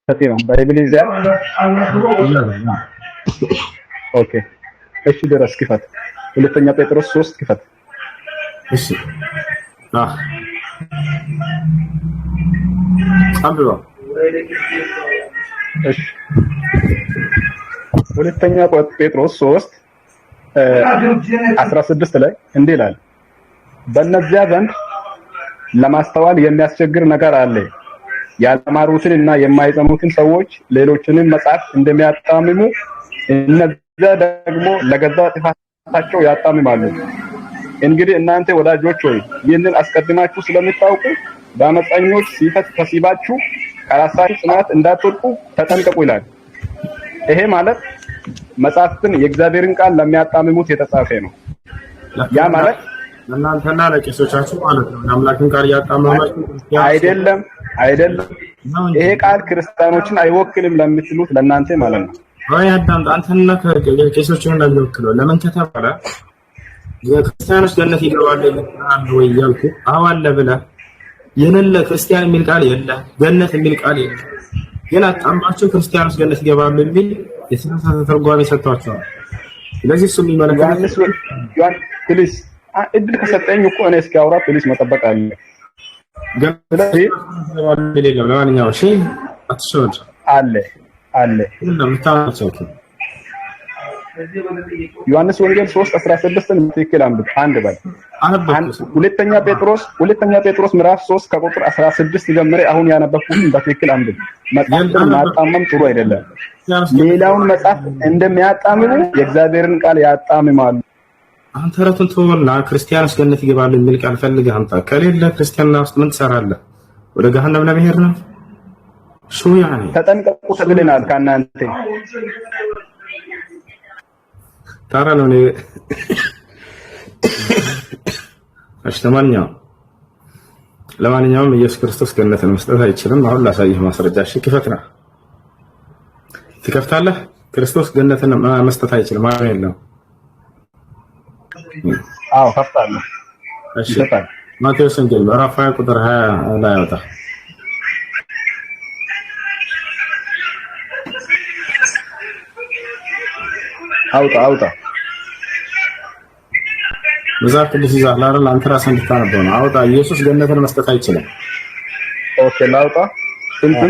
fatima በእንግሊዝኛ ኦኬ እሺ ድረስ ክፈት ሁለተኛ ጴጥሮስ 3 ክፈት እሺ አንብባ እሺ ሁለተኛ ጴጥሮስ 3 16 ላይ እንዲህ ይላል በእነዚያ ዘንድ ለማስተዋል የሚያስቸግር ነገር አለ ያልተማሩትንና የማይጸኑትን ሰዎች ሌሎችንም መጽሐፍ እንደሚያጣምሙ እነዚያ ደግሞ ለገዛ ጥፋታቸው ያጣምማሉ እንግዲህ እናንተ ወዳጆች ሆይ ይህንን አስቀድማችሁ ስለምታውቁ በአመፀኞች ሲፈት ተሲባችሁ ከራሳችሁ ጽናት እንዳትወድቁ ተጠንቀቁ ይላል ይሄ ማለት መጽሐፍትን የእግዚአብሔርን ቃል ለሚያጣምሙት የተጻፈ ነው ያ ማለት እናንተና ለቄሶቻችሁ ማለት ነው አምላክን ቃል ያጣመማችሁ አይደለም ይሄ ቃል ክርስቲያኖችን አይወክልም ለምትሉት ለናንተ ማለት ነው አይ አዳምጥ አንተና ከቄሶችን እንደሚወክለው ለምን ከተባለ የክርስቲያኖች ገነት ይገባል ወይ ያልኩ አዋለ ብለ የነለ ክርስቲያን የሚል ቃል የለ ገነት የሚል ቃል የለ ግን አጣምባቸው ክርስቲያኖች ገነት ይገባሉ የሚል የተሳሳተ ትርጓሜ ሰጥቷቸዋል ስለዚህ እሱ የሚመለከት ፕሊዝ እድል ከሰጠኝ እኮ እኔ እስኪያወራ ፕሊዝ መጠበቅ አለ ስለዚህ ለማንኛውም እሺ አትሸወድ አለ እንደምታውቁ ዮሐንስ ወንጌል 3:16 በትክክል አንድ በል ሁለተኛ ጴጥሮስ ምዕራፍ 3 ከቁጥር 16 ጀምሬ አሁን ያነበብኩትን በትክክል አንብብ መጽሐፍን ማጣመም ጥሩ አይደለም ሌላውን መጽሐፍ እንደሚያጣምሙ የእግዚአብሔርን ቃል ያጣምማሉ አንተ ረቱን ተወልና ክርስቲያኖች ገነት ይገባሉ የሚል ቃል ፈልገህ አምጣ ከሌለ ክርስቲያና ውስጥ ምን ትሰራለህ ወደ ገሃነም ለመሄድ ነው ሹ ያኔ ተጠንቀቁ ተብለናል ከናንተ ታራ ነው ለማንኛውም ኢየሱስ ክርስቶስ ገነትን መስጠት አይችልም አሁን ላሳይህ ማስረጃ እሺ ክፈትና ትከፍታለህ ክርስቶስ ገነትን መስጠት አይችልም ማለት የለም አዎ ከፍታለሁ እሺ ማቴዎስ ወንጌል ምዕራፍ 20 ቁጥር 20 ላይ አውጣ አውጣ መጽሐፍ ቅዱስ ይዛል አይደል አንተ ራስህ እንድታነበው ነው አውጣ ኢየሱስ ገነትን መስጠት አይችልም ኦኬ ላውጣ ስንት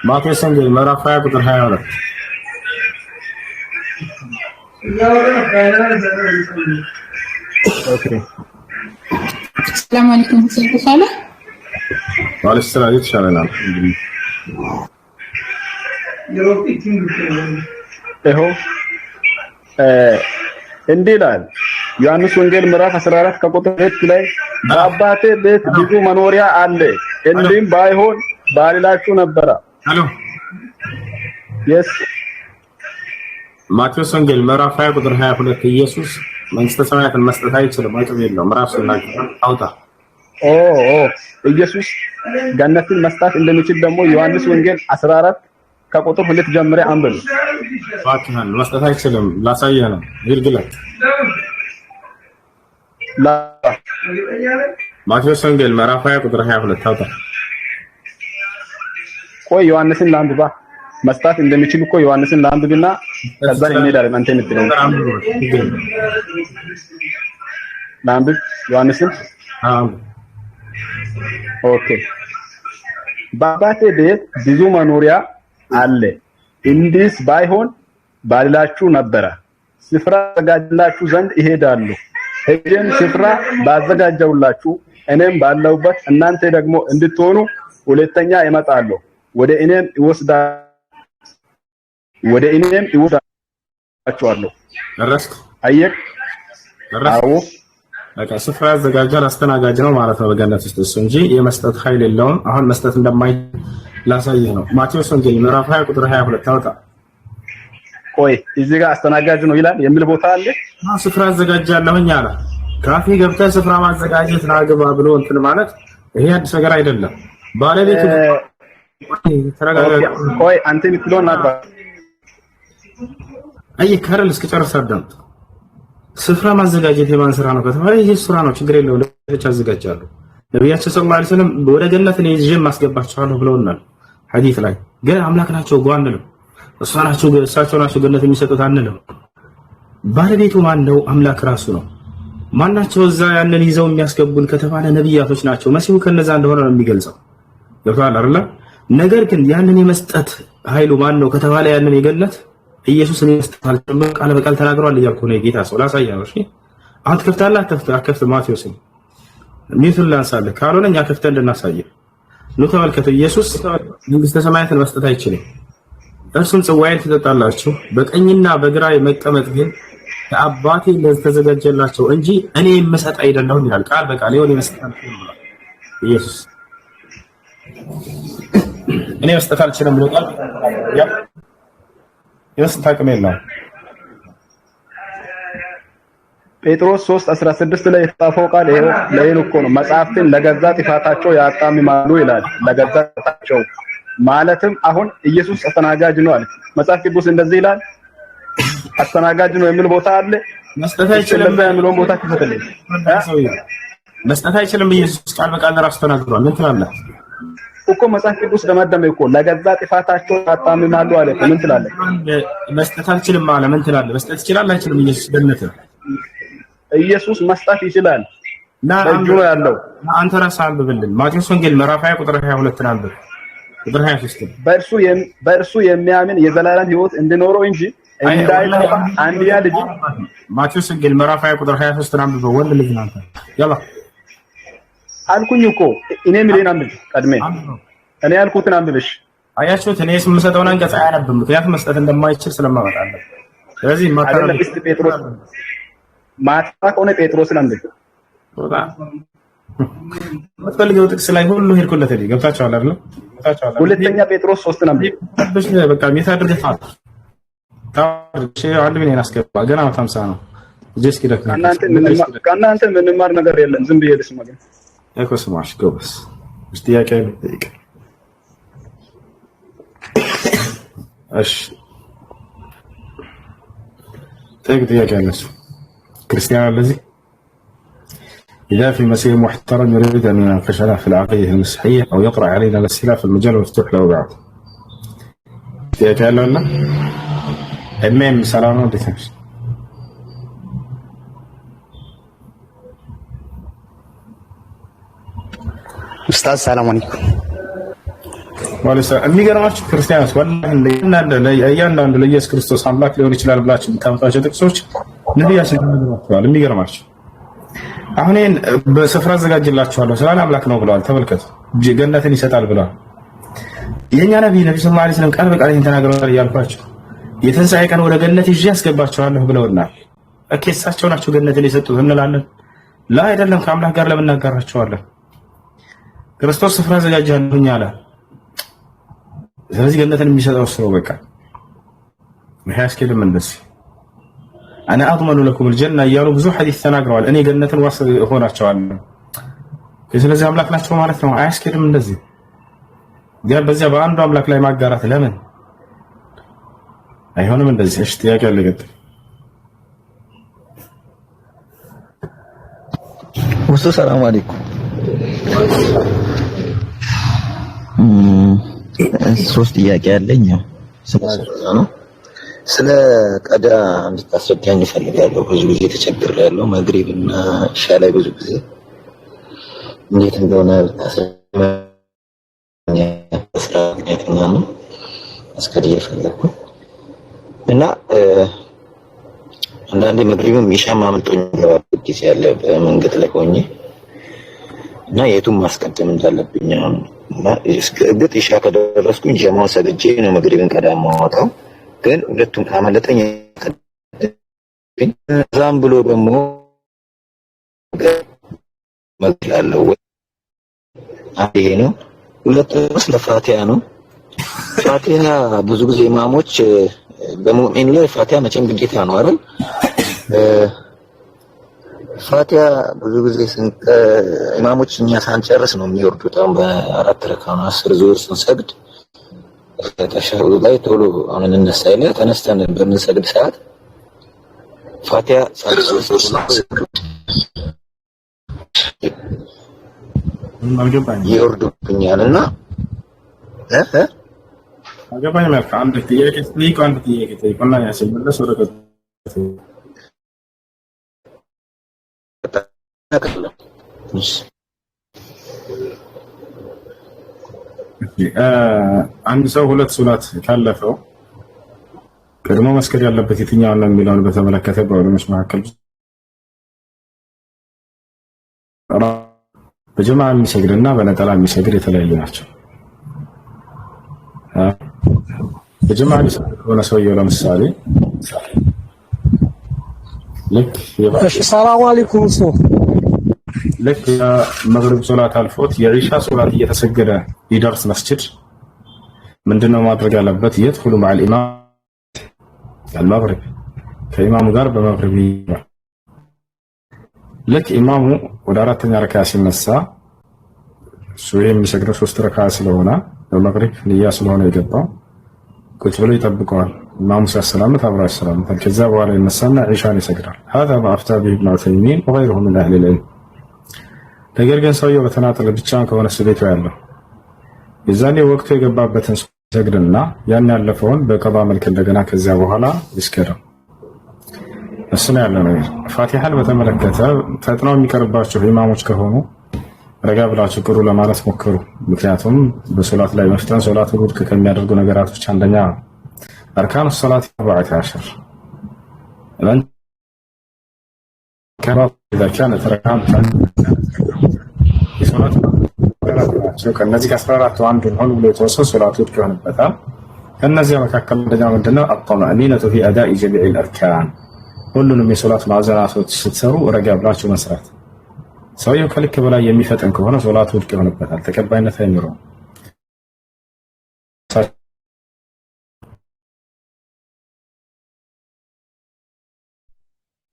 ማቴዎስ ወንጌል ምዕራፍ 20 ቁጥር 22 ኦኬ ሰላም አለይኩም ሰላም ማለት ሰላም ይቻላል እንዲህ ይላል ዮሐንስ ወንጌል ምዕራፍ 14 ከቁጥር 2 ላይ በአባቴ ቤት ብዙ መኖሪያ አለ እንዲህም ባይሆን ባልላችሁ ነበር ሄሎ yes ማቴዎስ ወንጌል ምዕራፍ 20 ቁጥር 22 ኢየሱስ መንግስተ ሰማያትን መስጠት አይችልም አይተው የለው ምዕራፍ ስለናገር አውጣ ኢየሱስ ገነትን መስጠት እንደሚችል ደግሞ ዮሐንስ ወንጌል 14 ከቁጥር 2 ጀምሬ አንብብ ባክህን መስጠት አይችልም ላሳየህ ነው ይርግለት ማቴዎስ ወንጌል ምዕራፍ 20 ቁጥር 22 አውጣ ቆይ ዮሐንስን ላንብባ መስጠት እንደሚችል እኮ ዮሐንስን ላንብብና ከዛ እንሄዳለን አንተ የምትለው ላንብብ ዮሐንስን ኦኬ በአባቴ ቤት ብዙ መኖሪያ አለ እንዲስ ባይሆን ባልላችሁ ነበር ስፍራ አዘጋጅላችሁ ዘንድ እሄዳለሁ ሄደን ስፍራ ባዘጋጀውላችሁ እኔም ባለውበት እናንተ ደግሞ እንድትሆኑ ሁለተኛ እመጣለሁ ወደ እኔም ይወስዳችኋለሁ ደረስክ አየክ አዎ በቃ ስፍራ ያዘጋጃል አስተናጋጅ ነው ማለት ነው በገነት ውስጥ እሱ እንጂ የመስጠት ኃይል የለውም አሁን መስጠት እንደማይ ላሳየህ ነው ማቴዎስ ወንጌል ምዕራፍ 20 ቁጥር 22 አውጣ ቆይ እዚህ ጋር አስተናጋጅ ነው ይላል የሚል ቦታ አለ ስፍራ ያዘጋጃለሁኝ አለ ካፌ ገብተህ ስፍራ ማዘጋጀት ናግባ ብሎ እንትን ማለት ይሄ አዲስ ነገር አይደለም ባለቤቱ ቆይ አንተ የምትለውን ናግባ አይ ከረል እስከጨርስ አዳምጥ ስፍራ ማዘጋጀት የማን ስራ ነው ከተባለ ይሄ ስራ ነው ችግር የለውም ለብቻ አዘጋጃለሁ ነብያችን ሰለላሁ ዐለይሂ ወሰለም ወደ ገነት ነው ይዤ ማስገባቸዋለሁ ብለውናል ሐዲስ ላይ ግን አምላክ ናቸው እኮ አንልም። እሳቸው ናቸው ገነት የሚሰጡት አንልም። ባለቤቱ ማን ነው? አምላክ ራሱ ነው። ማናቸው እዛ ያንን ይዘው የሚያስገቡን ከተባለ ነብያቶች ናቸው። መሲሁ ከነዛ እንደሆነ ነው የሚገልጸው። ገብቶሃል አይደል? ነገር ግን ያንን የመስጠት ኃይሉ ማን ነው ከተባለ ያንን የገለት ኢየሱስ ነው ይመስጣል። ቃል በቃል ተናግሯል እያልኩ ነው። የጌታ ሰው ላሳየህ ነው። እሺ አሁን ትከፍታለህ አትከፍት? ማቴዎስ ሚቱን ላንሳለህ ካልሆነ እኛ ከፍተን እንድናሳየህ ነው። ተመልከቱ። ኢየሱስ መንግስተ ሰማያትን መስጠት አይችልም። እርሱም ጽዋዬን ትጠጣላችሁ፣ በቀኝና በግራ መቀመጥ ግን ከአባቴ ለተዘጋጀላቸው እንጂ እኔ የምሰጥ አይደለሁም ይላል። ቃል በቃል ይሁን ይመስጣል ኢየሱስ። እኔ መስጠት አልችልም ብሎ ቃል ያ የመስጠት አቅም የለውም። ጴጥሮስ 3:16 ላይ የተጻፈው ቃል ይሄው ለይሉ እኮ ነው። መጽሐፍትን ለገዛ ጥፋታቸው ያጣምማሉ ይላል። ለገዛ ጥፋታቸው ማለትም አሁን ኢየሱስ አስተናጋጅ ነው አለ። መጽሐፍ ቅዱስ እንደዚህ ይላል። አስተናጋጅ ነው የሚል ቦታ አለ። መስጠት አይችልም የሚለውን ቦታ ክፈትልኝ። መስጠት አይችልም ኢየሱስ ቃል በቃል ራሱ ተናግሯል። ምን ትላለህ እኮ መጽሐፍ ቅዱስ ደመደመ እኮ ለገዛ ጥፋታቸው ያጣምማሉ አለ። ምን ትላለህ? መስጠት አልችልም አለ። ምን ትላለህ? መስጠት ይችላል አይችልም? ኢየሱስ ገነት ኢየሱስ መስጠት ይችላል። በእጁ ነው ያለው። አንተ ራስህ አንብብልን። ማቴዎስ ወንጌል ምዕራፍ 20 ቁጥር 22 አንብብ። ቁጥር 23 በእርሱ የሚያምን የዘላለም ሕይወት እንዲኖረው እንጂ እንዳይጠፋ አንድያ ልጅ። ማቴዎስ ወንጌል ምዕራፍ 20 ቁጥር 23 አንብብ። ወንድ ልጅ ናንተ ያላ አልኩኝ እኮ እኔ ምንን አንብብ ቀድሜ እኔ ያልኩትን አንብብሽ። አያችሁት? እኔ የምሰጠውን አንቀጽ አያነብም፣ ምክንያቱም መስጠት እንደማይችል ስለማመጣለህ። ስለዚህ ማታ ከሆነ ጴጥሮስን አንብብ። የምትፈልገው ጥቅስ ላይ ሁሉ ሄድኩለት። ገብታችኋል አይደል? ሁለተኛ ጴጥሮስ 3 አንብብ። በቃ ሜታ አድርገህ አንድ ምን ያስገባ ገና 50 ነው። ጀስኪ ደክ ከእናንተ ምንማር ነገር የለም። ዝም ብዬ ልስማ ግን ስማሽ ጎበስ ጥያቄ ልጠይቅ። እሺ طيب ጥያቄ አለሽ ክርስቲያን ለዚህ إذا في مسيح محترم يريد أن يناقشنا في العقيدة المسيحية أو يقرأ علينا الأسئلة في المجال مفتوح له بعد ጥያቄ አለና እሜም ሰላም ነው ደስ ኡስታዝ ሰላም አለይኩም። ማለት የሚገርማችሁ ክርስቲያኖች ወላሂ እያንዳንዱ ለኢየሱስ ክርስቶስ አምላክ ሊሆን ይችላል ብላችሁ የምታመጣቸው ጥቅሶች ነብያችን ተናግረዋል። የሚገርማችሁ አሁን ይሄን በስፍራ አዘጋጅላችኋለሁ ስላለ አምላክ ነው ብለዋል። ተመልከቱ፣ ገነትን ይሰጣል ብለዋል። የኛ ነብይ ሰለላሁ ዐለይሂ ወሰለም ቃል በቃል ይሄን ተናግረዋል እያልኳችሁ የትንሣኤ ቀን ወደ ገነት ይዤ ያስገባቸዋለሁ ብለውናል። እሳቸው ናቸው ገነትን የሰጡት እንላለን? ላ አይደለም። ከአምላክ ጋር ለምን እናጋራቸዋለን? ክርስቶስ ስፍራ አዘጋጅቻለሁኝ አለ። ስለዚህ ገነትን የሚሰጠው ሰው በቃ ያስከደም እንደዚህ انا اضمن لكم الجنه እያሉ ብዙ ሐዲስ ተናግረዋል። እኔ ገነትን ዋስ ሆናቸዋለሁ። ስለዚህ አምላክ ናቸው ማለት ነው። አያስከደም እንደዚህ ግን በዚያ በአንዱ አምላክ ላይ ማጋራት ለምን አይሆንም? እንደዚህ እሺ፣ ጥያቄ አለ ገጥ ወሰ ሰላም አለይኩም። ሶስት ጥያቄ አለኝ። ነው ስለ ቀዳ እንድታስረዳኝ እፈልጋለሁ። ብዙ ጊዜ ተቸግሬያለሁ። መግሪብና ኢሻ ላይ ብዙ ጊዜ እንዴት እንደሆነ ብታስረዳኝ ነው አስከዲየ ፈለኩ እና አንዳንዴ መግሪብም ኢሻም አምልጦኝ ጊዜ ያለ በመንገድ ላይ ሆኜ እና የቱን ማስቀደም እንዳለብኝ እና እስከ ኢሻ ከደረስኩኝ ጀማው ሰግጄ ነው መግሪብን ቀዳም ማውጣው። ግን ሁለቱም ካመለጠኝ ዛም ብሎ ደግሞ መግላለው ይሄ ነው። ሁለቱም ስለ ፋቲሃ ነው። ፋቲሃ ብዙ ጊዜ ኢማሞች በሙእሚን ላይ ፋቲሃ መቼም ግዴታ ነው አይደል? ፋቲሃ ብዙ ጊዜ ኢማሞች እኛ ሳንጨርስ ነው የሚወርዱት። አሁን በአራት ረካ ነው 10 ዙር ስንሰግድ ተሻሁዱ ላይ ቶሎ አሁን እንነሳ ይለ ተነስተን በምንሰግድ ሰዓት ፋቲሃ ሳልጨርስ ይወርዱብኛልና አገባኝ ማለት አንድ ጥያቄ ጠይቁ፣ አንድ ጥያቄ ጠይቁና ያስመለስ ወደ አንድ ሰው ሁለት ሶላት ካለፈው ቀድሞ መስገድ ያለበት የትኛው ነው የሚለውን በተመለከተ በዑለሞች መካከል በጀማዓ የሚሰግድና በነጠላ የሚሰግድ የተለያዩ ናቸው። በጀማዓ የሚሰግድ ከሆነ ሰውየው ለምሳሌ ልክ ሰላም አለይኩም ልክ የመግሪብ ሶላት አልፎት የኢሻ ሶላት እየተሰገደ ይደርስ መስጂድ ምንድነው ማድረግ ያለበት? የድኹሉ መዐል ኢማም አልመግሪብ ከኢማሙ ጋር በመግሪብ ይገባል። ልክ ኢማሙ ወደ አራተኛ ረካ ሲነሳ እሱ የሚሰግደው 3 ረካ ስለሆነ በመግሪብ ንያ ስለሆነ የገባው ቁጭ ብሎ ይጠብቀዋል። ኢማሙ ሲያሰላምት አብሮ ያሰላምታል። ከዛ በኋላ ይነሳና ኢሻን ይሰግዳል። هذا ما أفتى به ابن عثيمين وغيره من أهل العلم። ነገር ግን ሰውየው በተናጠል ብቻውን ከሆነ ቤቱ ያለው የዛኔ ወቅቱ የገባበትን ሰግድና ያን ያለፈውን በቀባ መልክ እንደገና ከዚያ በኋላ ይስገደው። እሱ ነው ያለው ነገር። ፋቲሃን በተመለከተ ፈጥነው የሚቀርባቸው ኢማሞች ከሆኑ ረጋ ብላችሁ ቅሩ ለማለት ሞክሩ። ምክንያቱም በሶላት ላይ መፍተን ሶላት ውድቅ ከሚያደርጉ ነገራቶች አንደኛ አርካኑ ሶላት 14 ለምን إذا كانت ركعة የሶላት ናቸው። ከነዚህ ከ14 አንዱን ሆኖ ብሎ የተወሰኑ ሶላቶች ይሆንበታል። ከነዚያ መካከል አንደኛው ምንድነው? الطمأنينة في أداء جميع الأركان ሁሉንም የሶላት ማዕዘናቶች ስትሰሩ ረጋ ብላችሁ መስራት። ሰውየው ከልክ በላይ የሚፈጥን ከሆነ ሶላት ውድቅ ይሆንበታል፣ ተቀባይነት አይኖረውም።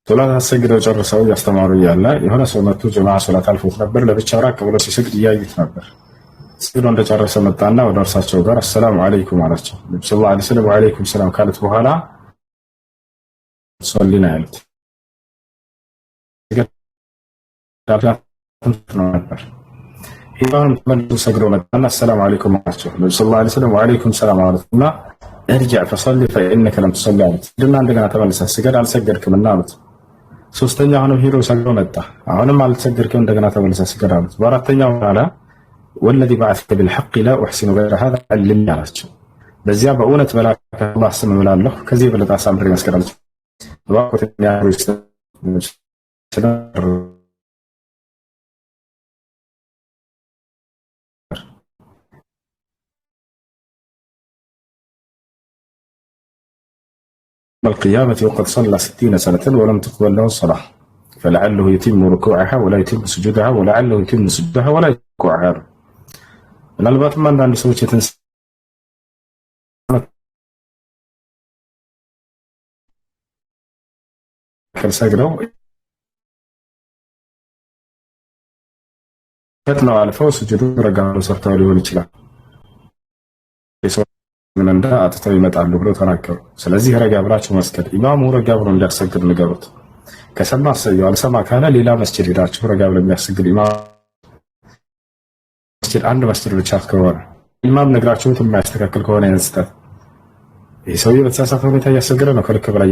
ሶላት አሰግደው ጨርሰው ያስተማሩ እያለ የሆነ ሰው መጥቶ ጀማዓ ሶላት አልፎት ነበር። ለብቻው ራቅ ብሎ ሲሰግድ እያዩት ነበር። ሰግዶ እንደጨረሰ መጣና ወደ እርሳቸው ጋር አሰላሙ አለይኩም አላቸው። ነብዩ ሰለላሁ ዐለይሂ ወሰለም ወአለይኩም ሰላም ካሉት በኋላ ሶሊና ያሉት ነበር። ኢማም ተመልሶ ሰግዶ መጣና አሰላሙ አለይኩም አላቸው። ነብዩ ሰለላሁ ዐለይሂ ወሰለም ወአለይኩም ሰላም አሉትና ارجع فصلي فإنك لم تصلي አሉት። እንደገና ተመልሰህ ስገድ አልሰገድክምና አሉት። ሶስተኛ ሆኖ ሄዶ ሰግዶ መጣ። አሁንም አልሰገድክም እንደገና ተመልሰህ ስገድ አሉት። በአራተኛው በኋላ والذي بعثك بالحق لا أحسن غير هذا علمني አላቸው። በዚያ በእውነት በላከ አላህ ስም እምላለሁ ከዚህ በለጠ አሳምሬ መስገድ አልችልም። القيامة وقد صلى 60 سنة ولم تقبل له الصلاة فلعله يتم ركوعها ولا يتم سجودها ولعله يتم سجودها ولا يتم ركوعها. ምናልባት አንዳንድ ሰዎች ሰግደው ፈጥነው አልፈው ስጁዱ ረጋ ብለው ሰርተው ሊሆን ይችላል። ምን እንደ አጥተው ይመጣሉ ብለው ተናገሩ። ስለዚህ ረጋ ብላችሁ መስገድ፣ ኢማሙ ረጋ ብሎ እንዲያሰግድ ንገሩት። ከሰማ ሰየው፣ አልሰማ ካለ ሌላ መስጂድ ሄዳችሁ ረጋ ብሎ የሚያሰግድ ኢማም መስጂድ አንድ መስጂድ ብቻ ከሆነ ኢማም ነግራችሁት የማያስተካክል ከሆነ ያንስታት ይሄ ሰውዬ በተሳሳተ ሁኔታ እያሰገደ ነው ከልክ በላይ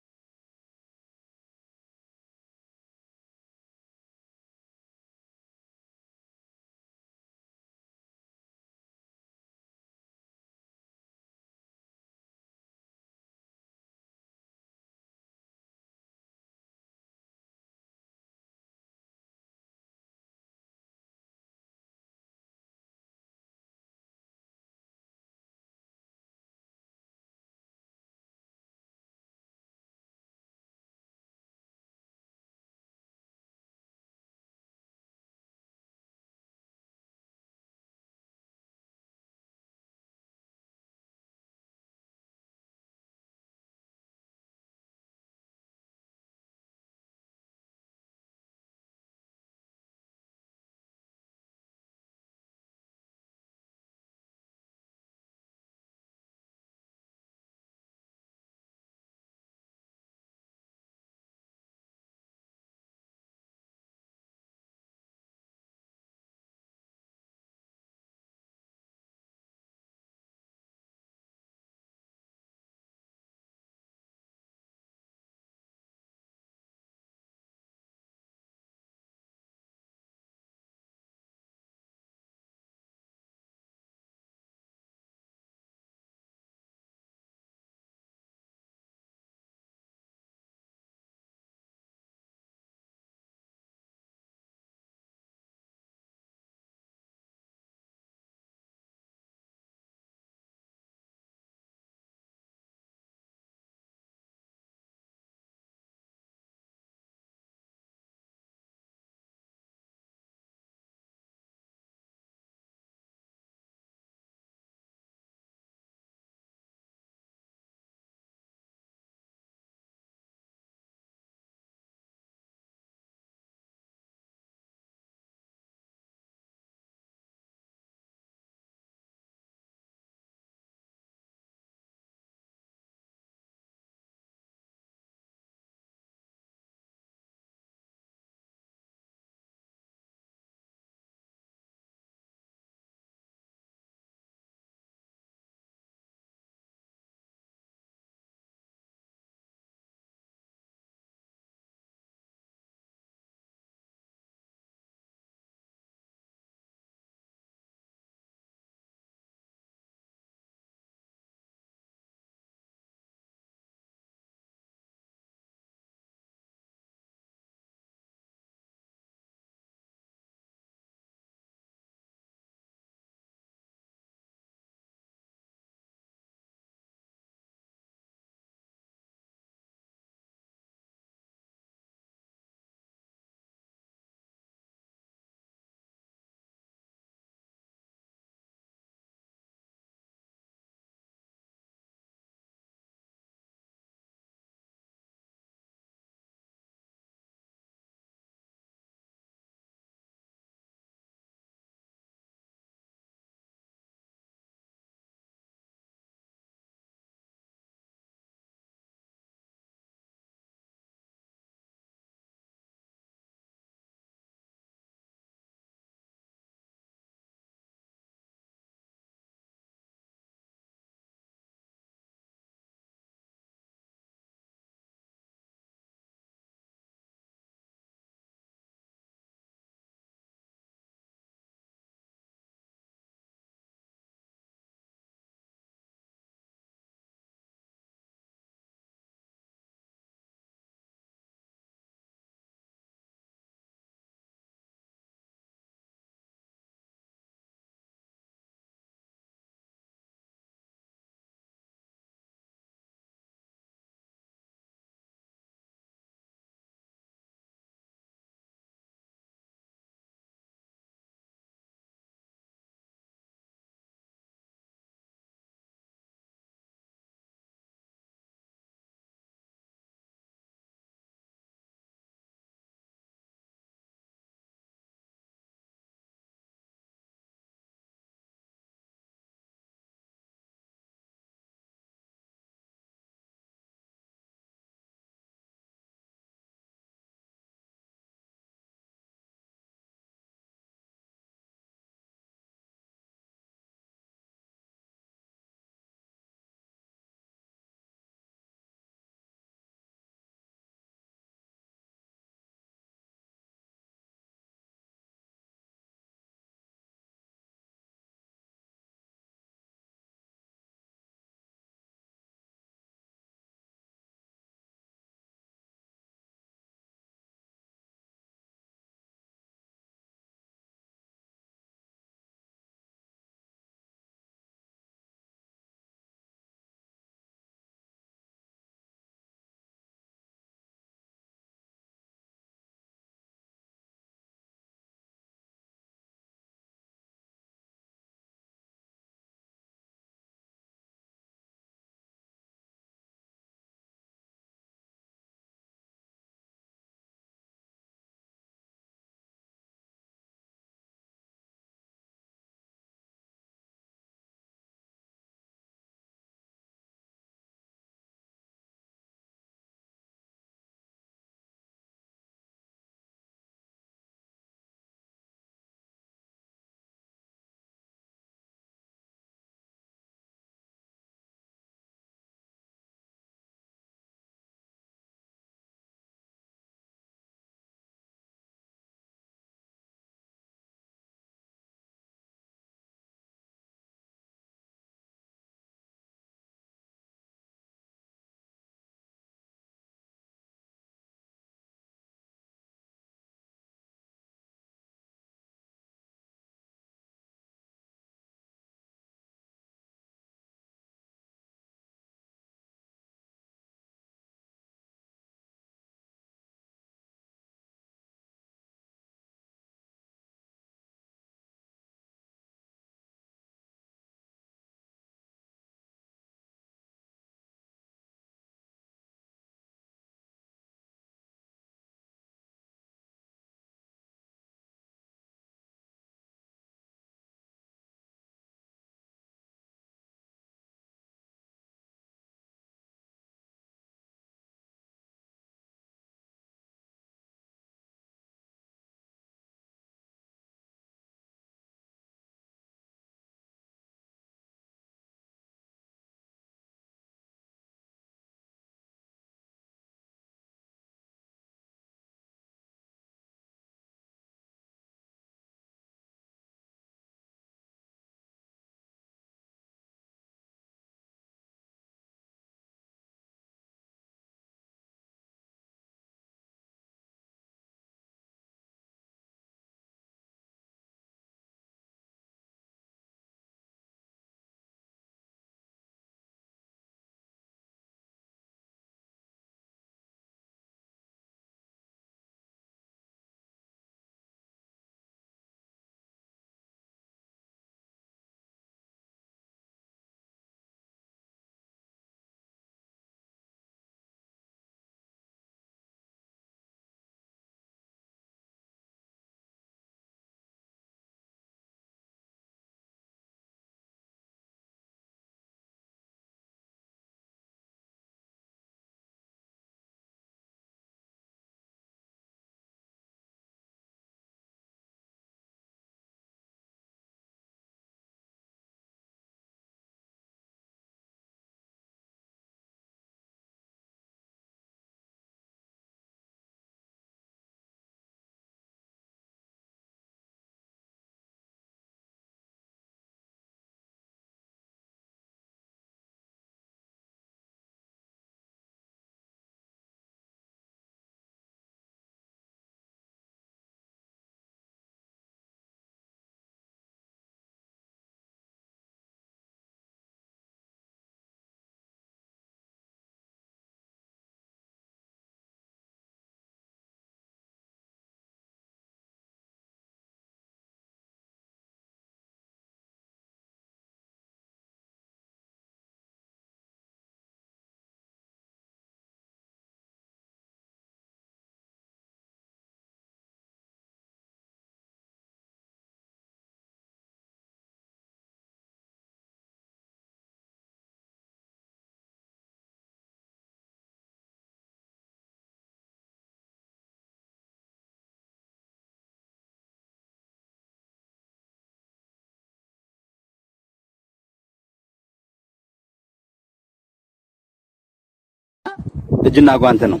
እጅና ጓንት ነው።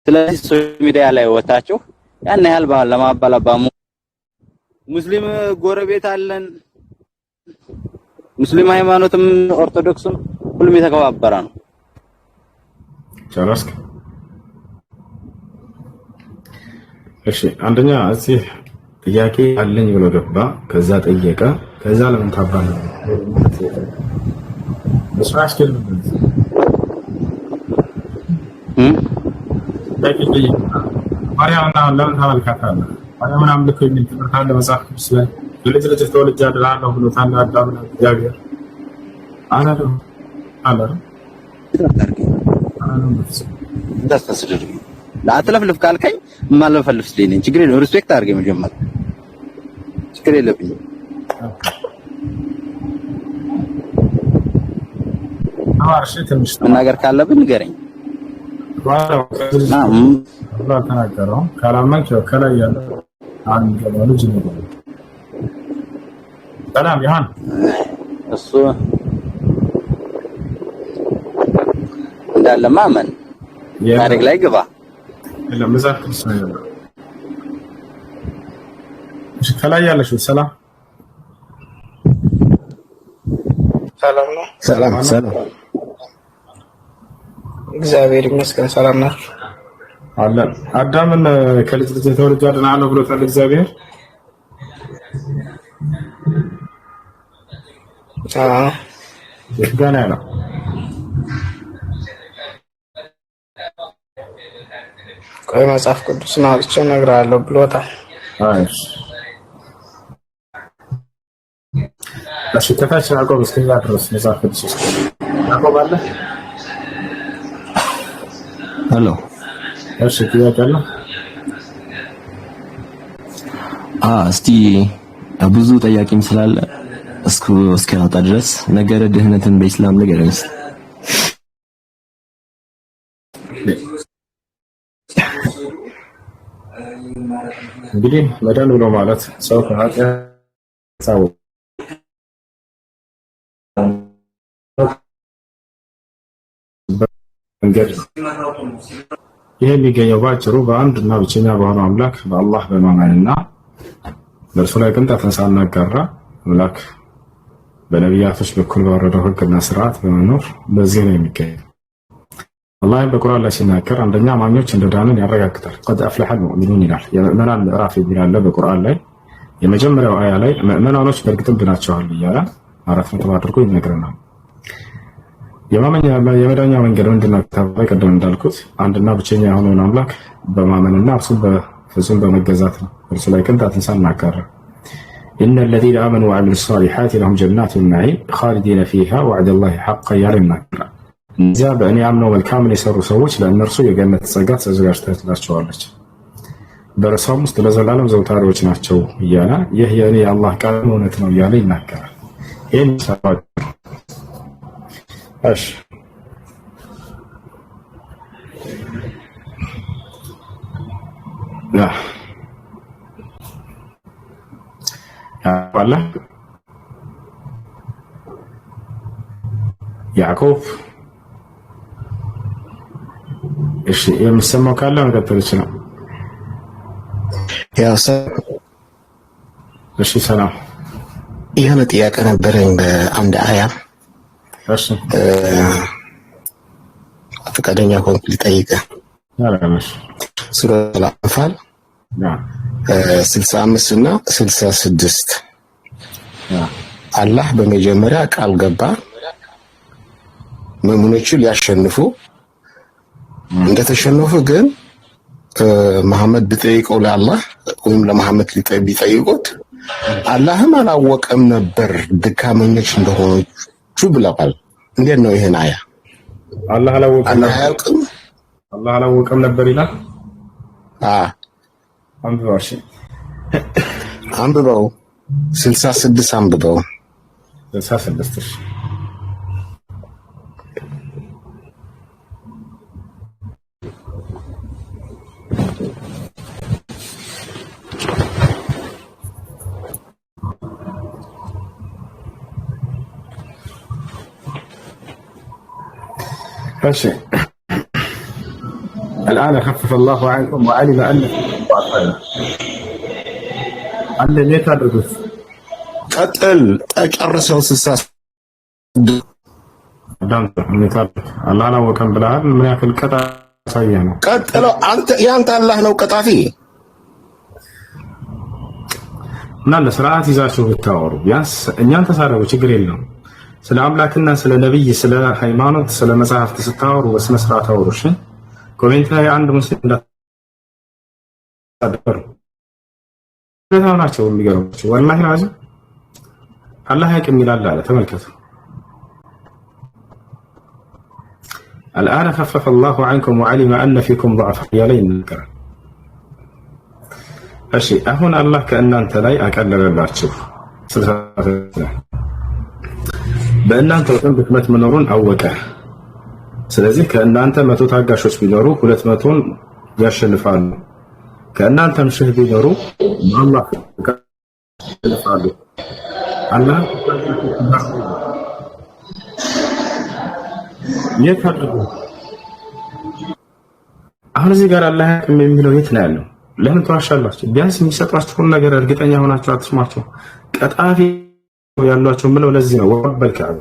ስለዚህ ሶሻል ሚዲያ ላይ ወጣችሁ ያን ያህል ለማባላባሙ ሙስሊም ጎረቤት አለን። ሙስሊም ሃይማኖትም ኦርቶዶክስም ሁሉም የተከባበረ ነው። ጨረስክ? እሺ አንደኛ እዚህ ጥያቄ አለኝ ብሎ ገባ፣ ከዛ ጠየቀ፣ ከዛ ለምን ታባለ መስራሽ ግን ማርያምና ለምን ታመልካታለህ? ማርያምን አምልኮ የሚል ትምህርት አለ መጽሐፍ ቅዱስ ላይ። ልጅ ልጅ ተወልጄ አድራለሁ ብሎታል አዳምና እግዚአብሔር አላለም አላለም እንዳስተስደድ ለአትለፍልፍ ካልከኝ ማለፈልፍ ስለኔ ችግር የለም። ሪስፔክት አድርገኝ መጀመር ችግር የለብኝም። አዋርሽ ትንሽ ነገር ካለብን ንገረኝ። ዋው ተናገረው ካላመንክ ከላይ ያለ አንድ ልጅ ነው። ሰላም ይሁን እሱ እንዳለ ማመን ታሪክ ላይ ግባ ለምዛክ ተሰየለ እሺ ከላይ ያለሽ ሰላም ሰላም ነው። ሰላም እግዚአብሔር ይመስገን። ሰላም ነው አለ አዳምን ከልጅ ልጅ ተወልጄ አድናለሁ ብሎታል እግዚአብሔር። ገና ነው ቆይ መጽሐፍ ቅዱስ ነው አውጥቼ እነግርሃለሁ ብሎታል። እሺ ከታች ያዕቆብ እስከ ድረስ መጽሐፍ ቅዱስ ያዕቆብ አለ። ሄሎ እሺ ጥያቄ አለ? እስቲ ብዙ ጠያቂም ስላለ እስከያወጣ ድረስ ነገረ ድህነትን በእስላም ንገረኝ። እንግዲህ መዳን ብሎ ማለት ሰው ከኃጢአት ሳው ይሄ የሚገኘው ባጭሩ በአንድ እና ብቸኛ በሆነው አምላክ በአላህ በማመንና በእርሱ ላይ ቅንጣትን ሳናጋራ አምላክ በነቢያቶች በኩል ባወረደው ሕግና ስርዓት በመኖር በዚህ ነው የሚገኘው። አላህም በቁርአን ላይ ሲናገር አንደኛ አማኞች እንደዳንን ያረጋግጣል። ቀድ አፍለሐል ሙእሚኑን ይላል። የምእመናን ምዕራፍ የሚላለ በቁርአን ላይ የመጀመሪያው አያ ላይ ምእመናኖች በእርግጥም ድናቸዋል እያለ አራት ነጥብ አድርጎ ይነግረናል። የመዳኛ መንገድ ምንድነው? ቀደም እንዳልኩት አንድና ብቸኛ የሆነውን አምላክ በማመንና እርሱን በፍጹም በመገዛት ነው። እርሱ ላይ ቅንጣትን ሳናጋራ ኢነ الذين آمنوا وعملوا الصالحات لهم جنات النعيم خالدين فيها وعد الله حقا ያለ ይናገራል። እዚያ በእኔ አምነው መልካምን የሰሩ ሰዎች ለእነርሱ የገነት ጸጋ ተዘጋጅታላቸዋለች፣ በእርሷም ውስጥ ለዘላለም ዘውታሪዎች ናቸው እያለ ይህ የእኔ የአላህ ቃል እውነት ነው እያለ ይናገራል። ይህን ሰባጭ እሺ ያዕቆብ እሺ የምሰማው ካለ መቀጠል ይችላል። እሺ ሰላም የሆነ ጥያቄ ነበረኝ በአንድ አያ እሺ ፈቃደኛ ሆንክ ልጠይቅህ? ሱራ አል-አንፋል 65 እና 66 አላህ በመጀመሪያ ቃል ገባ ሙእሚኖችን ሊያሸንፉ እንደተሸነፉ ግን መሐመድ ቢጠይቀው ለአላህ ወይም ለመሐመድ ቢጠይቁት አላህም አላወቀም ነበር ድካመኞች እንደሆኑ ብለዋል። እንዴት ነው ይሄን አያ? አላህ አላወቀም ነበር ይላል። አንብበው 66 አንብበው 66 እሺ الآن خفف الله عنكم وعلم أن ضعفاء አለ ኔት አድርጉት ቀጥል ጨርሰው ስሳስ ዳንተ ኔት አድርጉት አላህ አላወቀም ብለሃል ምን ያክል ቀጣ ሳያ ነው ቀጥለው አንተ ያንተ አላህ ነው ቀጣፊ እና ለስርዓት ይዛችሁ ብታወሩ ቢያንስ እኛን ተሳረቡ ችግር የለውም ስለ አምላክና ስለ ነብይ ስለ ሃይማኖት ስለ መጽሐፍት ስታወሩ በስነ ስርዓት አውሩ እሺ ኮሜንት ላይ አንድ ሙስሊም እንዳታደሩ ለታው ናቸው የሚገርማቸው ወላሂ ራዚ አላህ ያቅም ይላል አለ ተመልከቱ الآن خفف الله عنكم وعلم أن فيكم ضعف يا لين نكر أشي أهون الله كأن أنت لا أكلل الله تشوف بأن أنت وتنبك متمنورون أوكه ስለዚህ ከእናንተ 100 ታጋሾች ቢኖሩ 200ን ያሸንፋሉ ከእናንተም ሺህ ቢኖሩ አላህ ያሸንፋሉ አላህ የታደጉ አሁን እዚህ ጋር አላህ የሚለው የት ነው ያለው ለምን ተዋሻላችሁ ቢያንስ የሚሰጧችሁን ነገር እርግጠኛ ሆናችሁ አትስማችሁ ቀጣፊ ያሏችሁ ምለው ለዚህ ነው ወበልካው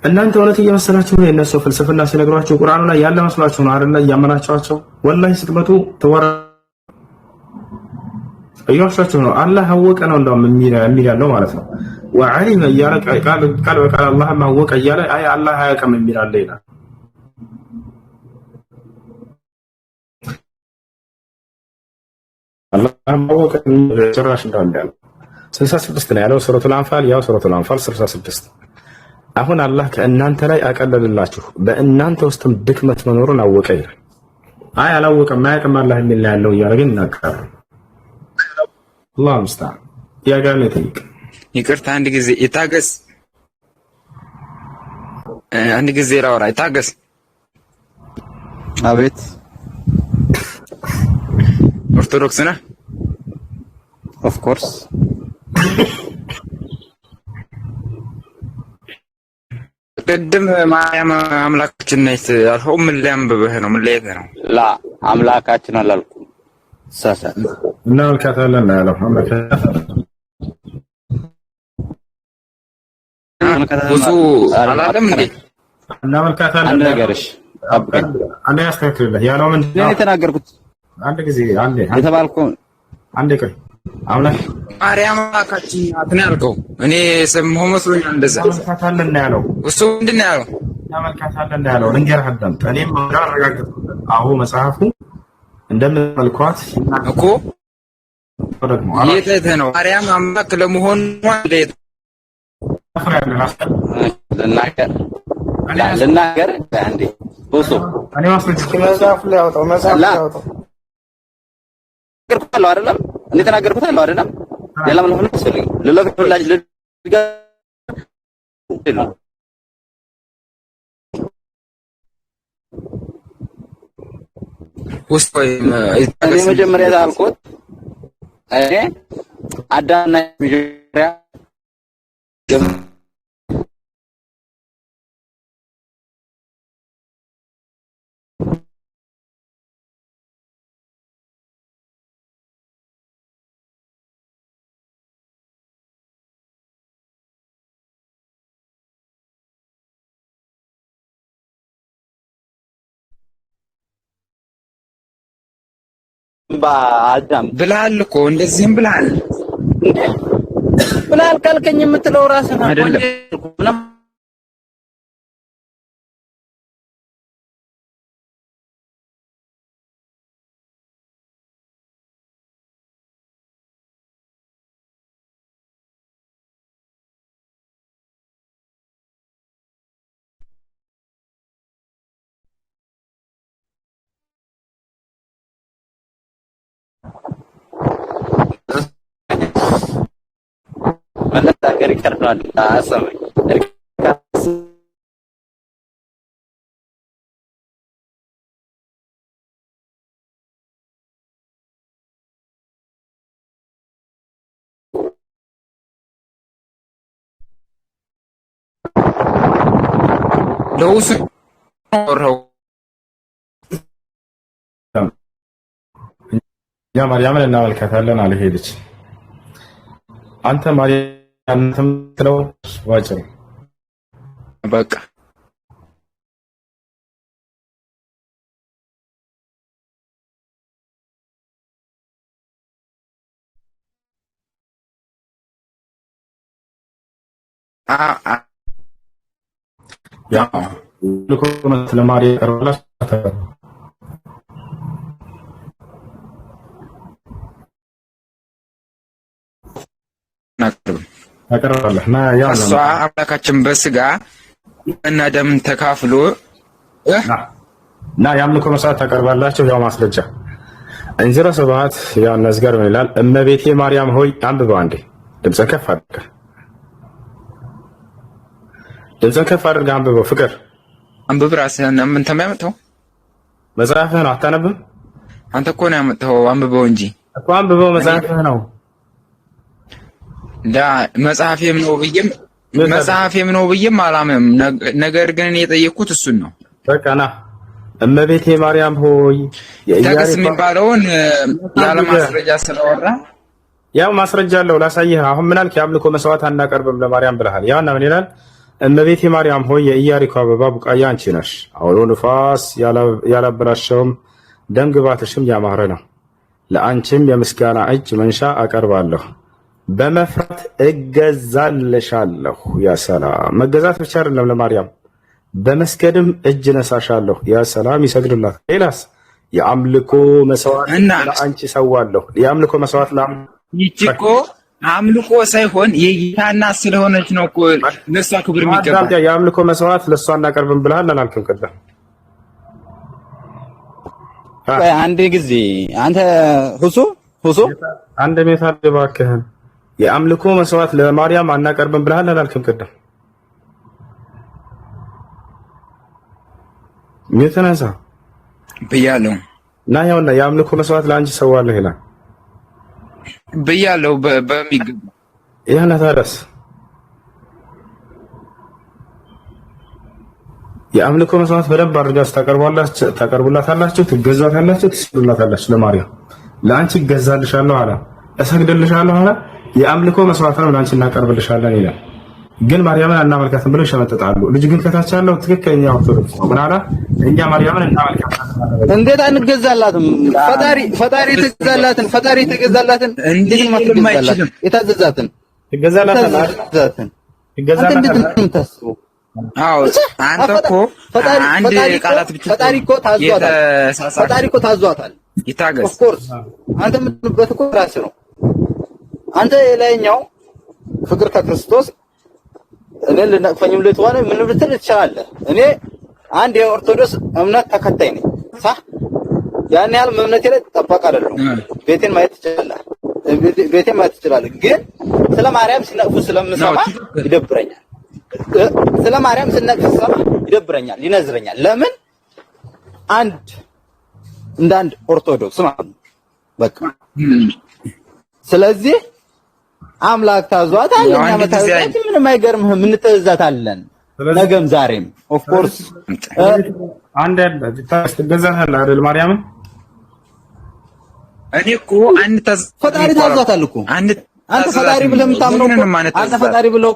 እናንተ እውነት እየመሰላችሁ ነው የነሱ ፍልስፍና ሲነግሯችሁ ቁርአኑ ላይ ያለ መስሏችሁ ነው አይደል ያመናችኋቸው ወላሂ ስትመጡ ተወራ እያሻችሁ ነው አላህ አወቀ ነው እንደውም የሚል ያለው ማለት ነው ወዓሊመ እያለ ቃል በቃል አላህ ማወቀ እያለ አይ አላህ አያውቅም የሚል አለ ይላል አላህ ማወቀ ጭራሽ እንዳለ 66 ነው ያለው ሱረቱል አንፋል ያው ሱረቱል አንፋል 66 አሁን አላህ ከእናንተ ላይ አቀለልላችሁ በእናንተ ውስጥም ድክመት መኖሩን አወቀ ይላል አይ አላወቀም ማያውቅም አላህ የሚል ያለው እያለ ግን እናቀር አላህ ሙስተዓን ያጋለ ተይቅ ይቅርታ አንድ ጊዜ ይታገስ አንድ ጊዜ ላውራ ይታገስ አቤት ኦርቶዶክስ ነህ ኦፍ ኮርስ ቅድም ማርያም አምላካችን ነች አልኸው ምን ሊያንብብህ ነው ምን ሊያየት ነው ላ አምላካችን አላልኩም ሳሳት እናመልካታለን ያለው ብዙ አላለም እንዴ እናመልካታለን ነገርሽ አንዴ ያስተካክልልህ ያለው ምንድን ነው የተናገርኩት አንድ ጊዜ አንዴ የተባልኩ አንዴ ቆይ አምላክ ማርያም አምላካችን ናት ነው ያልከው እኔ ሰምሆ መስሎኛል እንደዛ እናመልካታለን ያለው እሱ ምንድን ነው ያለው እናመልካታለን ያለው ልንገርህ አዳምጥ እኔም አረጋግጥኩት አሁ መጽሐፉ እንደምትመልኳት እኮ ደግሞ የት ነው ማርያም አምላክ ለመሆን ማለት ልናገር አንዴ ቦሶ እኔ ማስረጃ መጽሐፍ ላይ አውጣው መጽሐፍ ላይ አውጣው ተናገርኩት አይደለም እኔ ተናገርኩት አይደለም ሌላ ምን ሆነ ስለኝ ለለፍላጅ ውስጥ እኔ መጀመሪያ ታልኩት እኔ አዳና መጀመሪያ በአዳም ብለሃል እኮ እንደዚህም ብለሃል ብለሃል ካልከኝ የምትለው ራስህ አይደለም መነጋገር ይቀርናል አሰበኝ ለውሱ ያ ማርያምን እናመልካታለን አለ ሄደች። አንተ ማርያም ተምትለው ዋጭ በቃ ያ ልኮመት ለማርያም ቀርባላ ታቀርባለህ እና ያ እሷ አምላካችን በስጋ እና ደም ተካፍሎ እና የአምልኮ መስዋዕት ታቀርባላችሁ። ያው ማስረጃ እንዝራ ሰባት ያው ነዝገር ምን ይላል? እመቤቴ ማርያም ሆይ አንብበው አንዴ ድምፅህን ከፍ አድርገህ ድምፅህን ከፍ አድርገህ አንብበው። ፍቅር አንብብ። ራስህን ምን ተማያመጣው መጽሐፍህን አታነብም? አንተ እኮ ነው ያመጣው። አንብበው እንጂ እኮ አንብበው መጽሐፍህ ነው። መጽሐፌም ነው ብዬም አላምንም። ነገር ግን የጠየቅኩት እሱን ነው። በቃ ና እመቤቴ ማርያም ሆይ ተክስ የሚባለውን ያለ ማስረጃ ስለወራ ያው ማስረጃ አለው ላሳይህ። አሁን ምን አልክ? የአምልኮ መስዋዕት አናቀርብም ለማርያም ብለሃል። ያውና ምን ይላል? እመቤቴ ማርያም ሆይ የኢያሪኮ አበባ ቡቃያ አንቺ ነሽ፣ አውሎ ንፋስ ያላበላሸውም ደም ግባትሽም ያማረ ነው። ለአንቺም የምስጋና እጅ መንሻ አቀርባለሁ፣ በመፍራት እገዛልሻለሁ። ያ ሰላም መገዛት ብቻ አይደለም ለማርያም በመስገድም እጅ ነሳሻለሁ። ያ ሰላም ይሰግድላት። ሌላስ የአምልኮ መስዋዕት ለአንቺ ሰዋለሁ። የአምልኮ መስዋዕት ይቺኮ አምልኮ ሳይሆን የጌታና ስለሆነች ነው እኮ ለሷ ክብር የሚገባ። የአምልኮ መስዋዕት ለሷ እናቀርብም ብለሃል አላልክም? ቀደም አንድ ጊዜ አንተ ሁሱ አንድ ሜታ እባክህን የአምልኮ መስዋዕት ለማርያም አናቀርብም ብለሃል አላልክም? ቀደም የተነሳ ብያለሁ እና ያውና የአምልኮ መስዋዕት ለአንቺ ሰዋለሁ ይላል ብያለሁ በሚገባ ያና ታረስ የአምልኮ መስዋዕት በደንብ አድርጋችሁ ታቀርቡላታላችሁ፣ ትገዛታላችሁ፣ ትስሉላታላችሁ። ለማርያም ለአንቺ እገዛልሻለሁ አለ፣ እሰግድልሻለሁ አለ። የአምልኮ መስዋዕት ነው ለአንቺ እናቀርብልሻለን ይላል። ግን ማርያምን አናመልካትም ብለው ይሸመጥጣሉ። ልጅ ግን ከታች ያለው ትክክለኛ ኦርቶዶክስ ነው። ምን አለ? እኛ ማርያምን እናመልካታለን። እንዴት አንገዛላትም? ፈጣሪ ተገዛላትን እንዴት ማትገዛላት? የታዘዛትን ትገዛላታለህ። አዎ አንተ እኮ አንድ ቃላት ብቻ ፈጣሪ እኮ ታዟታል። ይታገስ። ኦፍ ኮርስ አንተ የምትልበት እኮ ራስህ ነው። አንተ የላይኛው ፍቅር ከክርስቶስ እኔ ልነቅፈኝም ልትሆነ ምን ብትል ትችላለህ። እኔ አንድ የኦርቶዶክስ እምነት ተከታይ ነኝ። ያን ያህል እምነቴ ላይ ጠባቅ አይደለም። ቤቴን ማየት ትችላለህ። ግን ስለ ማርያም ሲነቅፉ ስለምሰማ ይደብረኛል። ስለ ማርያም ሲነቅፉ ስለምሰማ ይደብረኛል፣ ይነዝረኛል። ለምን እንደ አንድ ኦርቶዶክስ ማለት ነው። በቃ ስለዚህ አምላክ ታዟታል። እኛ መታዘዛት ምንም አይገርምህም። እንተዛታለን ነገም ዛሬም። ኦፍ ኮርስ አንድ ትገዛታለህ አይደል ማርያምን? እኔ እኮ ፈጣሪ ታዟታል እኮ አንተ ፈጣሪ ብለህ የምታምነው አንተ ፈጣሪ ብለው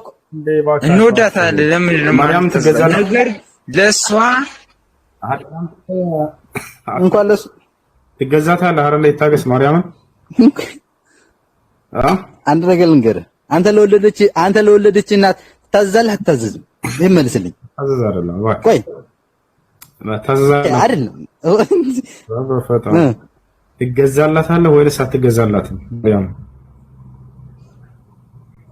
እንወዳታለን። ለምን ማርያም ትገዛለህ? ነገር ለሷ እንኳን ለሱ ትገዛታለህ አይደል? ይታገስ ማርያምን። አንድ ነገር ልንገርህ፣ አንተ ለወለደች እናት ታዛለህ አታዘዝም? ይሄን መልስልኝ። ታዘዝ አይደለም እባክህ። ቆይ ታዘዝ አይደለም ትገዛላታለህ ወይስ አትገዛላትም? ያው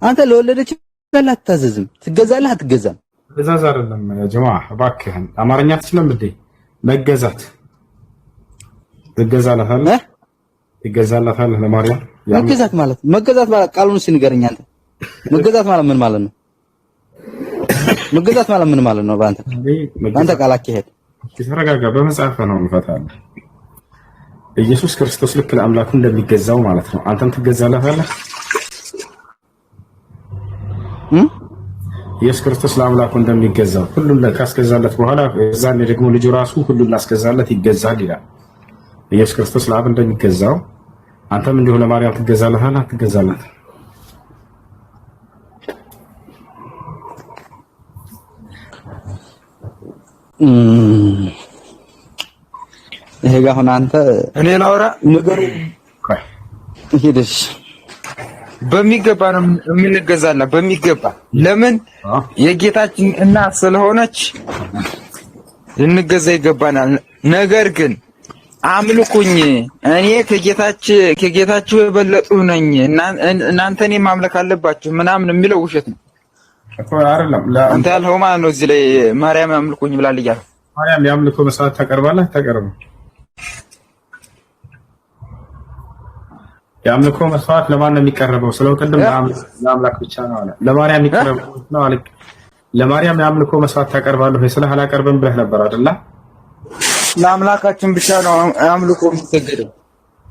አንተ ለወለደች እናት አታዘዝም? ትገዛለህ አትገዛም? ትእዛዝ አይደለም ያ ጀማዓ፣ እባክህን አማርኛ አትችልም እንዴ? መገዛት ትገዛላታለህ ለማርያም። መገዛት ማለት ቃሉን ሲንገረኝ አንተ መገዛት ማለት ምን ማለት ነው? መገዛት ማለት ምን ማለት ነው? በአንተ ቃል አካሄድ ተረጋጋ። በመጽሐፍ ነው እንፈታለን። ኢየሱስ ክርስቶስ ልክ ለአምላኩ እንደሚገዛው ማለት ነው። አንተም ትገዛላታለህ። ኢየሱስ ክርስቶስ ለአምላኩ እንደሚገዛው ሁሉን ካስገዛለት በኋላ እዛኔ ደግሞ ልጁ ራሱ ሁሉን ላስገዛለት ይገዛል ይላል። ኢየሱስ ክርስቶስ ለአብ እንደሚገዛው አንተም እንዲሁ ለማርያም ትገዛለህ አትገዛላት? ይሄ ጋር አሁን አንተ እኔ ላውራ ነገሩ ሄደሽ በሚገባ ነው የምንገዛላት በሚገባ። ለምን የጌታችን እናት ስለሆነች ልንገዛ ይገባናል። ነገር ግን አምልኩኝ እኔ ከጌታችሁ የበለጡ ነኝ እናንተ እኔ ማምለክ አለባችሁ ምናምን የሚለው ውሸት ነው እኮ አይደለም። አንተ ያልኸው ማለት ነው። እዚህ ላይ ማርያም አምልኩኝ ብላለች እያለ ማርያም ያምልኮ መስዋዕት ታቀርባለህ አታቀርብም? የአምልኮ መስዋዕት ለማን ነው የሚቀርበው? ስለው ቅድም ለአምላክ ብቻ ነው አለ። ለማርያም የሚቀርበው ነው አለ። ለማርያም የአምልኮ መስዋዕት ታቀርባለህ ወይ? ስለ አላቀርብም ብለህ ነበር አይደል? ለአምላካችን ብቻ ነው አምልኮ የሚሰገደው።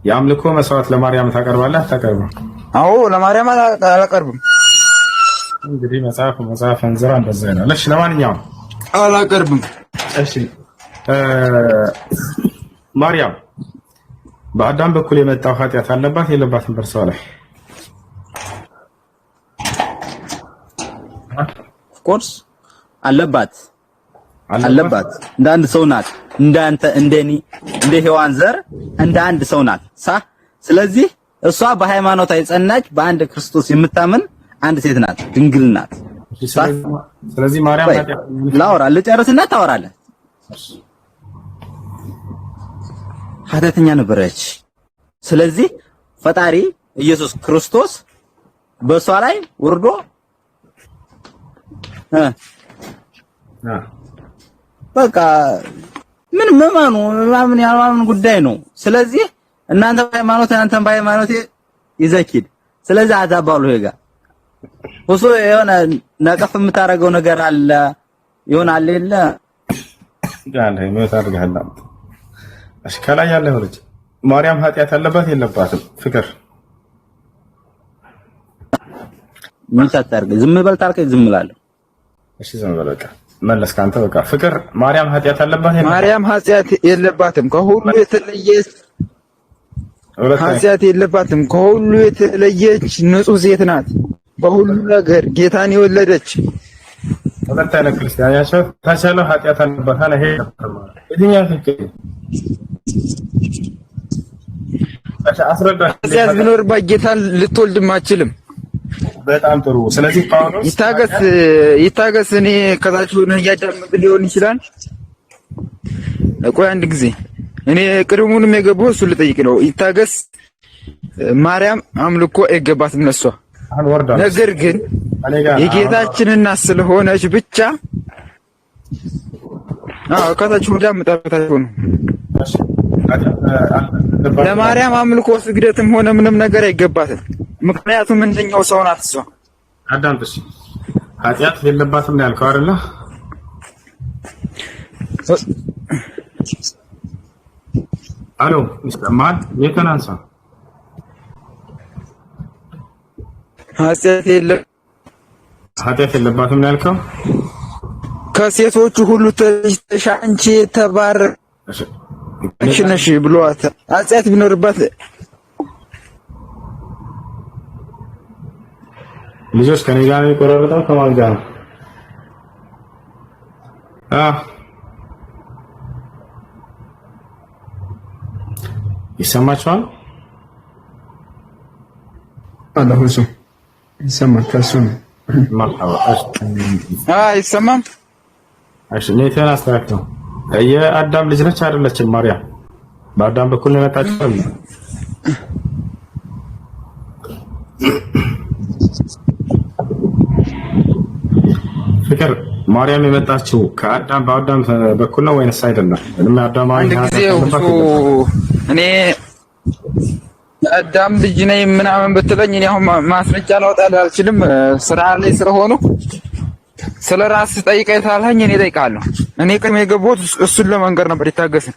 የአምልኮ መስዋዕት ለማርያም ታቀርባለህ አታቀርብም? አዎ ለማርያም አላቀርብም። እንግዲህ መጽሐፍ እንዝራ እንደዛ ነው። እሺ ለማንኛውም አላቀርብም። እሺ ማርያም በአዳም በኩል የመጣው ኃጢአት አለባት የለባትም? በእርሷ ላይ ኮርስ አለባት። እንደ አንድ ሰው ናት። እንዳንተ እንደኔ እንደ ሔዋን ዘር እንደ አንድ ሰው ናት። ስለዚህ እሷ በሃይማኖቷ የጸናች በአንድ ክርስቶስ የምታምን አንድ ሴት ናት፣ ድንግል ናት። ስለዚህ ማርያም ላውራ ልጨርስና ታወራለህ። ኃጢአተኛ ነበረች። ስለዚህ ፈጣሪ ኢየሱስ ክርስቶስ በሷ ላይ ወርዶ በቃ ምን መማኑ ምናምን ያልማኑ ጉዳይ ነው። ስለዚህ እናንተ በሃይማኖት ይዘኪድ። ስለዚህ አዛባሉ ሄጋ ወሶ የሆነ ነቀፍ የምታረገው ነገር አለ ይሆናል የለ ጋር የምታረጋለ እሺ ከላይ ያለው ልጅ ማርያም ኃጢአት አለባት የለባትም? ፍቅር ምን ታርገ ዝም በል ታርገ ዝም እላለሁ። እሺ ዝም በል በቃ መለስክ አንተ። በቃ ፍቅር ማርያም ኃጢአት አለባት የለባትም? ማርያም ኃጢአት የለባትም። ከሁሉ የተለየች ኃጢአት የለባትም። ከሁሉ የተለየች ንጹህ ሴት ናት። በሁሉ ነገር ጌታን የወለደች ሁለት አይነት ክርስቲያን ያቸው ታቻለው ኃጢአት አለባት አለ። ይሄ የትኛው ፍቅር አስረዳ። ኃጢአት ቢኖርባት ጌታን ልትወልድም አትችልም። በጣም ጥሩ። ስለዚህ ጳውሎስ ይታገስ። እኔ ከታች ሆነ እያዳመጥ ሊሆን ይችላል። ቆይ አንድ ጊዜ እኔ ቅድሙንም የገባው እሱ ልጠይቅ ነው። ይታገስ። ማርያም አምልኮ አይገባትም ለሷ። ነገር ግን የጌታችን እናት ስለሆነች ብቻ ከታች ሆዳ መጣጣታች ሆነ ለማርያም አምልኮ ስግደትም ሆነ ምንም ነገር አይገባትም። ምክንያቱም እንደኛው ሰው ናት እሷ። አዳምጥሽ ኃጢአት የለባትም ነው ያልከው አይደለ? አሎ ይሰማል? የተናንሳ ኃጢአት የለባትም ነው ያልከው? ከሴቶቹ ሁሉ ተለይተሽ አንቺ የተባረክሽ ነሽ ብሏት። ኃጢአት ቢኖርባት ልጆች ከኔ ጋር ነው የቆረጠው ከማን ጋር ነው? ይሰማችኋል? አላሁሱ ይሰማል። ከሱ ነው ይሰማል። እሺ ኔቴን አስተካክለው። የአዳም ልጅ ነች አይደለችም? ማርያም በአዳም በኩል ነው የመጣችው። ፍቅር ማርያም የመጣችው በአዳም በኩል ነው ወይንስ አይደለም? አንድ ጊዜ እኔ የአዳም ልጅ ነኝ ምናምን ብትለኝ እኔ አሁን ማስረጃ ላወጣልህ አልችልም። ስራ ላይ ስለሆኑ ስለ ራስህ ጠይቀኝ ታልኸኝ እኔ እጠይቅሃለሁ። እኔ ቅድም የገባሁት እሱን ለመንገር ነበር። ይታገስን።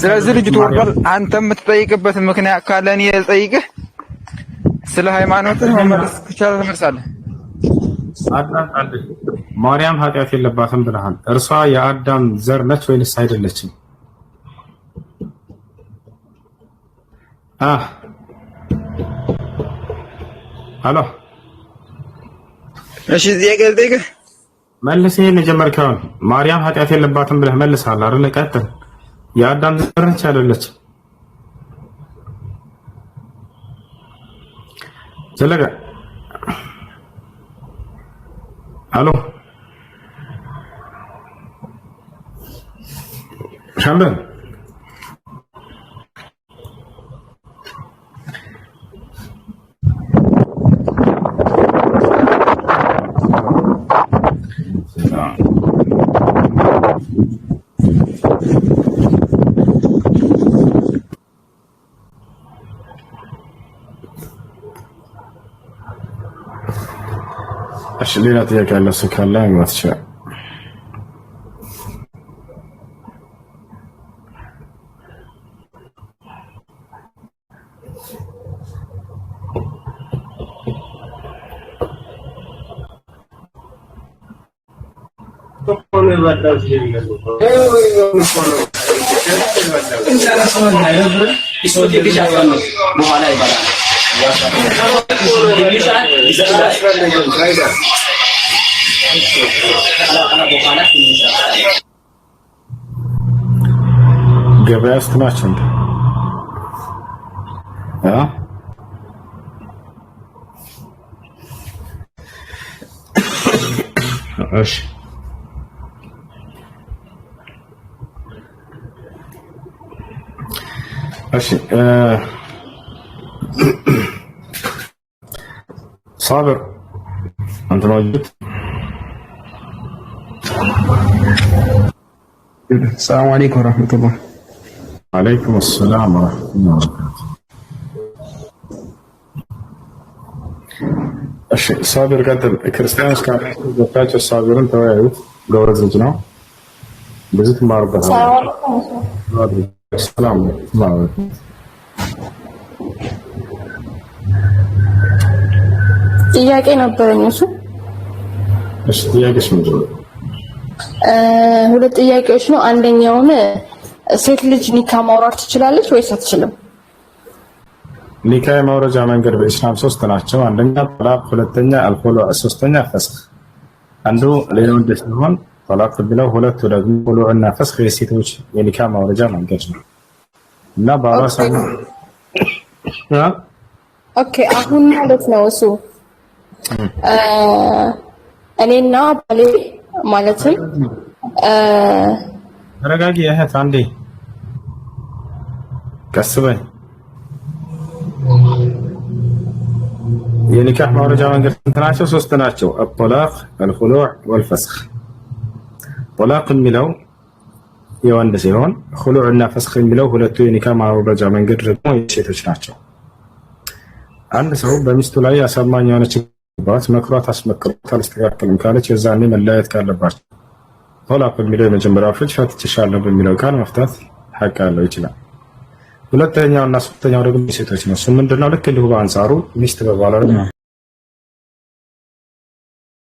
ስለዚህ ልጅ ተወልዷል። አንተ የምትጠይቅበት ምክንያት ካለ እኔ ልጠይቅህ። ስለ ሃይማኖትህ መመለስ ከቻለ ትመልሳለህ። ማርያም ኃጢአት የለባትም ብለሃል። እርሷ የአዳም ዘር ነች ወይንስ አይደለችም? አሎ እሺ ጥያቄ ልጠይቅህ መልስ ይሄን የጀመርከውን ማርያም ኃጢአት የለባትም ብለህ መልሰሃል አይደል ቀጥል የአዳም ዘር ነች አይደለች ዘለቀ አሎ ሻምበል እሺ ሌላ ጥያቄ አለ ካለ መግባት ይችላል ገበያ ውስጥ ናቸው እንዴ? እሺ እሺ صابر أنت موجود؟ السلام عليكم ورحمة الله. وعليكم السلام ورحمة الله وبركاته. እሺ صابر ቀጥል ክርስቲያኖች ካላቸው صابرን ተወያዩት ጎበዝ ልጅ ነው ብዙ ትማሩበታል ሰላም ማለት ጥያቄ ነበረኝ እሱ እሺ ጥያቄሽ ምንድን ነው ሁለት ጥያቄዎች ነው አንደኛውን ሴት ልጅ ኒካ ማውራት ትችላለች ወይስ አትችልም ኒካ የማውረጃ መንገድ በእስላም ሶስት ናቸው አንደኛ ጠላቅ ሁለተኛ አልኹሉዕ ሶስተኛ ፈስኽ አንዱ ለወንድ ሲሆን ጠላቅ ብለው ሁለቱ ደግሞ ኹሉዕና ፈስኽ የሴቶች የኒካ ማውረጃ መንገድ ነው እና ባራሳ ኦኬ አሁን ማለት ነው እሱ እኔና ባሌ ማለትም ተረጋጊ እህት አንዴ ቀስ በይ የኒካህ ማውረጃ መንገድ ናቸው ሶስት ናቸው الطلاق الخلوع والفسخ طلاق የሚለው የወንድ ሲሆን خلوع እና فسخ የሚለው ሁለቱ የኒካህ ማውረጃ መንገድ ደግሞ የሴቶች ናቸው አንድ ሰው በሚስቱ ላይ አሳማኝ የሆነ ችግር መክሯት አስመክሯት አልስተካከልም ካለች የዛኔ መለያየት ካለባቸው طلاق የሚለው የመጀመሪያው ፍች ፈትቼሻለሁ በሚለው ቃል መፍታት ሐቅ አለው ይችላል ሁለተኛው እና ሶስተኛው ደግሞ ሴቶች ነው። ምንድነው ልክ እንዲሁ በአንጻሩ ሚስት በባሏ